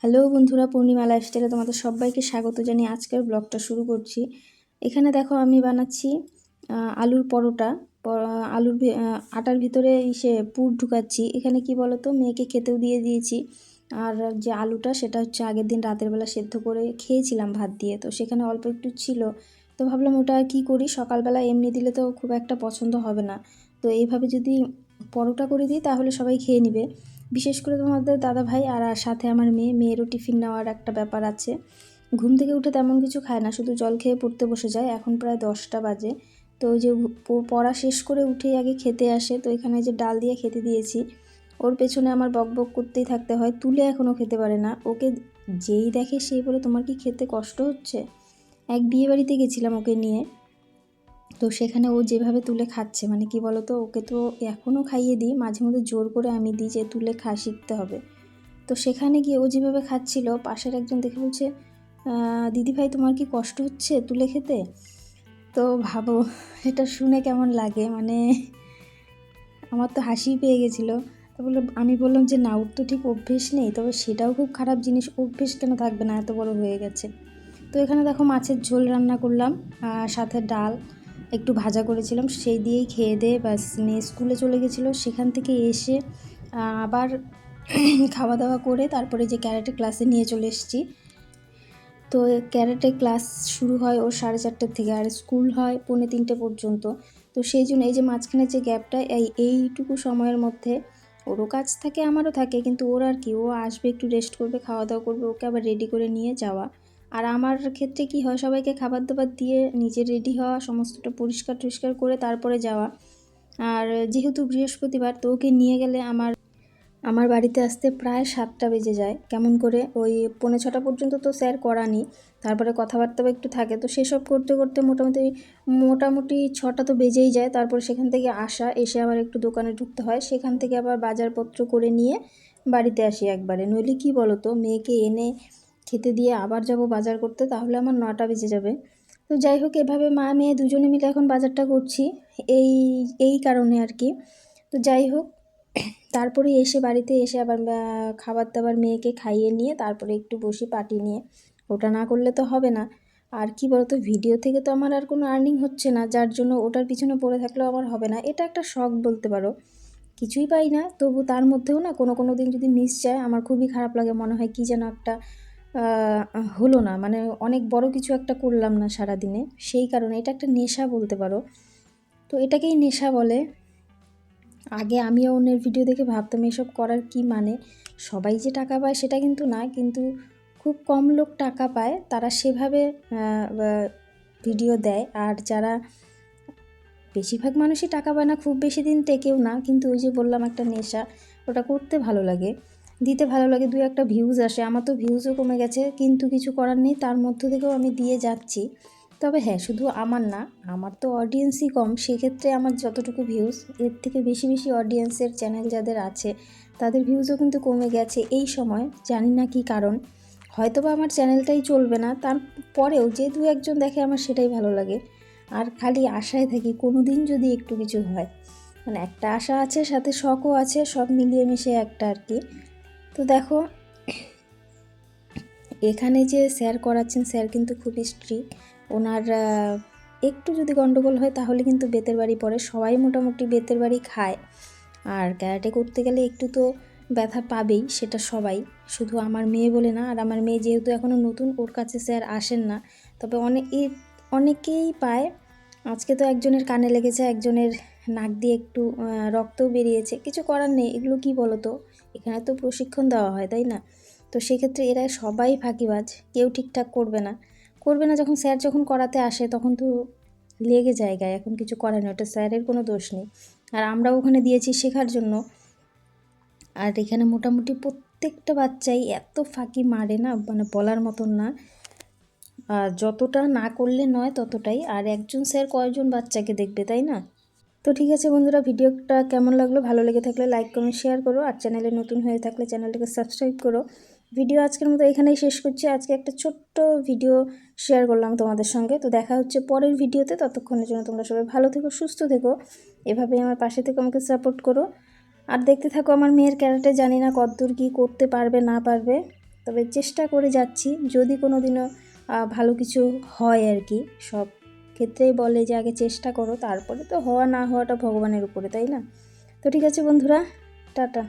Hello বন্ধুরা, পূর্ণিমা লাইফস্টাইলে তোমাদের সবাইকে স্বাগত জানিয়ে আজকের ব্লগটা শুরু করছি। এখানে দেখো আমি বানাচ্ছি আলুর পরোটা। আটার ভিতরে পুর ঢুকাচ্ছি। এখানে কি বলো তো, মেয়েকে খেতেও দিয়ে দিয়েছি। আর যে আলুটা সেটা হচ্ছে আগের দিন রাতের বেলা সেদ্ধ করে খেয়েছিলাম ভাত দিয়ে, তো সেখানে অল্প একটু ছিল। তো ভাবলাম ওটা কি করি, সকালবেলা এমনি দিলে তো খুব একটা পছন্দ হবে না। তো এইভাবে যদি পরোটা করে দিই তাহলে সবাই খেয়ে নেবে, বিশেষ করে তোমাদের দাদা ভাই। আর সাথে আমার মেয়েরও টিফিন নেওয়ার একটা ব্যাপার আছে। ঘুম থেকে উঠে তেমন কিছু খায় না, শুধু জল খেয়ে পড়তে বসে যায়। এখন প্রায় 10টা বাজে। তো ওই যে পড়া শেষ করে উঠেই আগে খেতে আসে। তো এখানে যে ডাল দিয়ে খেতে দিয়েছি, ওর পেছনে আমার বক বক করতেই থাকতে হয়। তুলে এখনও খেতে পারে না। ওকে যেই দেখে সেই বলে, তোমার কি খেতে কষ্ট হচ্ছে? এক বিয়ে বাড়িতে গেছিলাম ওকে নিয়ে, তো সেখানে ও যেভাবে তুলে খাচ্ছে, মানে কি বলো তো, ওকে তো এখনও খাইয়ে দিই, মাঝে মধ্যে জোর করে আমি দিই যে তুলে শিখতে হবে। তো সেখানে গিয়ে ও যেভাবে খাচ্ছিল, পাশের একজন দেখে বলছে, দিদি ভাই তোমার কি কষ্ট হচ্ছে তুলে খেতে? তো ভাবো এটা শুনে কেমন লাগে, মানে আমার তো হাসি পেয়ে গেছিলো। তো আমি বললাম যে না, ওর তো ঠিক অভ্যেস নেই, তবে সেটাও খুব খারাপ জিনিস, অভ্যেস কেন থাকবে না, এত বড় হয়ে গেছে। তো এখানে দেখো মাছের ঝোল রান্না করলাম, সাথে ডাল একটু ভাজা করেছিলাম, সেই দিয়েই খেয়ে দিয়ে ব্যাস মেয়ে স্কুলে চলে গেছিলো। সেখান থেকে এসে আবার খাওয়া দাওয়া করে তারপরে যে ক্যারাটে ক্লাসে নিয়ে চলে এসেছি। তো ক্যারাটে ক্লাস শুরু হয় ওর 4:30 থেকে, আর স্কুল হয় 2:45 পর্যন্ত। তো সেই জন্য এই যে মাঝখানে যে গ্যাপটা, এইটুকু সময়ের মধ্যে ওরও কাজ থাকে আমারও থাকে, কিন্তু ওর আর কি, ও আসবে একটু রেস্ট করবে, খাওয়া দাওয়া করবে, ওকে আবার রেডি করে নিয়ে যাওয়া। আর আমার ক্ষেত্রে কি হয়, সবাইকে খাবার দাবার দিয়ে নিজে রেডি হওয়া, সমস্তটা পরিষ্কার টরিষ্কার করে তারপরে যাওয়া। আর যেহেতু বৃহস্পতিবার, তো ওকে নিয়ে গেলে আমার বাড়িতে আসতে প্রায় 7টা বেজে যায়। কেমন করে ওই 5:45 পর্যন্ত তো স্যার করানি, তারপরে কথাবার্তাও একটু থাকে। তো সেসব করতে করতে মোটামুটি 6টা তো বেজেই যায়। তারপর সেখান থেকে এসে আবার একটু দোকানে ঢুকতে হয়, সেখান থেকে আবার বাজারপত্র করে নিয়ে বাড়িতে আসি একবারে। নইলে কি বলো তো, মেয়েকে এনে খেতে দিয়ে আবার যাব বাজার করতে, তাহলে আমার 9টা বেজে যাবে। তো যাই হোক, এভাবে মা মেয়ে দুজনে মিলে এখন বাজারটা করছি, এই এই কারণে আর কি। তো যাই হোক, তারপরে এসে বাড়িতে এসে আবার খাবার দাবার মেয়েকে খাইয়ে নিয়ে তারপরে একটু বসি পাটি নিয়ে। ওটা না করলে তো হবে না। আর কি বলতো, ভিডিও থেকে তো আমার আর কোনো আর্নিং হচ্ছে না, যার জন্য ওটার পিছনে পড়ে থাকলেও আমার হবে না। এটা একটা শখ বলতে পারো, কিছুই পাই না, তবু তার মধ্যেও না কোনো দিন যদি মিস যায় আমার খুবই খারাপ লাগে। মনে হয় কি যেন একটা হলো না, মানে অনেক বড় কিছু একটা করলাম না সারাদিনে। সেই কারণে এটা একটা নেশা বলতে পারো। তো এটাকেই নেশা বলে। আগে আমিও অন্যের ভিডিও দেখে ভাবতাম এসব করার কি মানে, সবাই যে টাকা পায় সেটা কিন্তু না, কিন্তু খুব কম লোক টাকা পায়, তারা সেভাবে ভিডিও দেয়। আর যারা, বেশিরভাগ মানুষই টাকা পায় না, খুব বেশি দিন টেকেও না, কিন্তু ওই যে বললাম একটা নেশা, ওটা করতে ভালো লাগে, দিতে ভালো লাগে, 2-1টা ভিউজ আসে। আমার তো ভিউজও কমে গেছে, কিন্তু কিছু করার নেই, তার মধ্য থেকেও আমি দিয়ে যাচ্ছি। তবে হ্যাঁ, শুধু আমার না, আমার তো অডিয়েন্সই কম, সেক্ষেত্রে আমার যতটুকু ভিউজ, এর থেকে বেশি বেশি অডিয়েন্সের চ্যানেল যাদের আছে তাদের ভিউজও কিন্তু কমে গেছে এই সময়, জানি না কি কারণ। হয়তো বা আমার চ্যানেলটাই চলবে না, তারপরেও যে 2-1জন দেখে আমার সেটাই ভালো লাগে। আর খালি আশায় থাকি কোনো দিন যদি একটু কিছু হয়, মানে একটা আশা আছে, সাথে শখও আছে, সব মিলিয়ে মিশিয়ে একটা আর কি। তো দেখো, এখানে যে স্যার করাচ্ছেন, স্যার কিন্তু খুব স্ট্রিক্ট। ওনার একটু যদি গন্ডগোল হয় তাহলে কিন্তু বেতের বাড়ি পড়ে, সবাই মোটামুটি বেতের বাড়ি খায়। আর ক্যারাটে করতে গেলে একটু তো ব্যথা পাবেই, সেটা সবাই, শুধু আমার মেয়ে বলে না। আর আমার মেয়ে যেহেতু এখনও নতুন, ওর কাছে স্যার আসেন না, তবে অনেকেই পায়। আজকে তো একজনের কানে লেগেছে, একজনের নাক দিয়ে একটু রক্তও বেরিয়েছে, কিছু করার নেই, এগুলো কি বলো তো, এখানে তো প্রশিক্ষণ দেওয়া হয়, তাই না? তো সেক্ষেত্রে এরা সবাই ফাঁকিবাজ, কেউ ঠিকঠাক করবে না। যখন করাতে আসে তখন তো লেগে যায় গায়ে, এখন কিছু করার নেই, ওটা স্যারের কোনো দোষ নেই। আর আমরাও ওখানে দিয়েছি শেখার জন্য। আর এখানে মোটামুটি প্রত্যেকটা বাচ্চাই এত ফাঁকি মারে না, মানে বলার মতন না। যতটা না করলে নয় ততটাই। আর একজন স্যার কয়জন বাচ্চাকে দেখবে, তাই না? তো ঠিক আছে বন্ধুরা, ভিডিওটা কেমন লাগলো, ভালো লেগে থাকলে লাইক কমেন্ট শেয়ার করো, আর চ্যানেলে নতুন হয়ে থাকলে চ্যানেলটাকে সাবস্ক্রাইব করো। ভিডিও আজকের মতো এখানেই শেষ করছি। আজকে একটা ছোট্ট ভিডিও শেয়ার করলাম তোমাদের সঙ্গে। তো দেখা হচ্ছে পরের ভিডিওতে, ততক্ষণের জন্য তোমরা সবাই ভালো থেকো, সুস্থ থেকো, এভাবেই আমার পাশে থেকে আমাকে সাপোর্ট করো। আর দেখতে থাকো আমার মেয়ের ক্যারাটে, জানি না কতদূর কী করতে পারবে না পারবে। তবে চেষ্টা করে যাচ্ছি, যদি কোনো দিনও ভালো কিছু হয় আর কি। সব ক্ষেত্রেই বলে যে আগে চেষ্টা করো, তারপরে তো হওয়া না হওয়াটা ভগবানের উপরে, তাই না? তো ঠিক আছে বন্ধুরা, টাটা।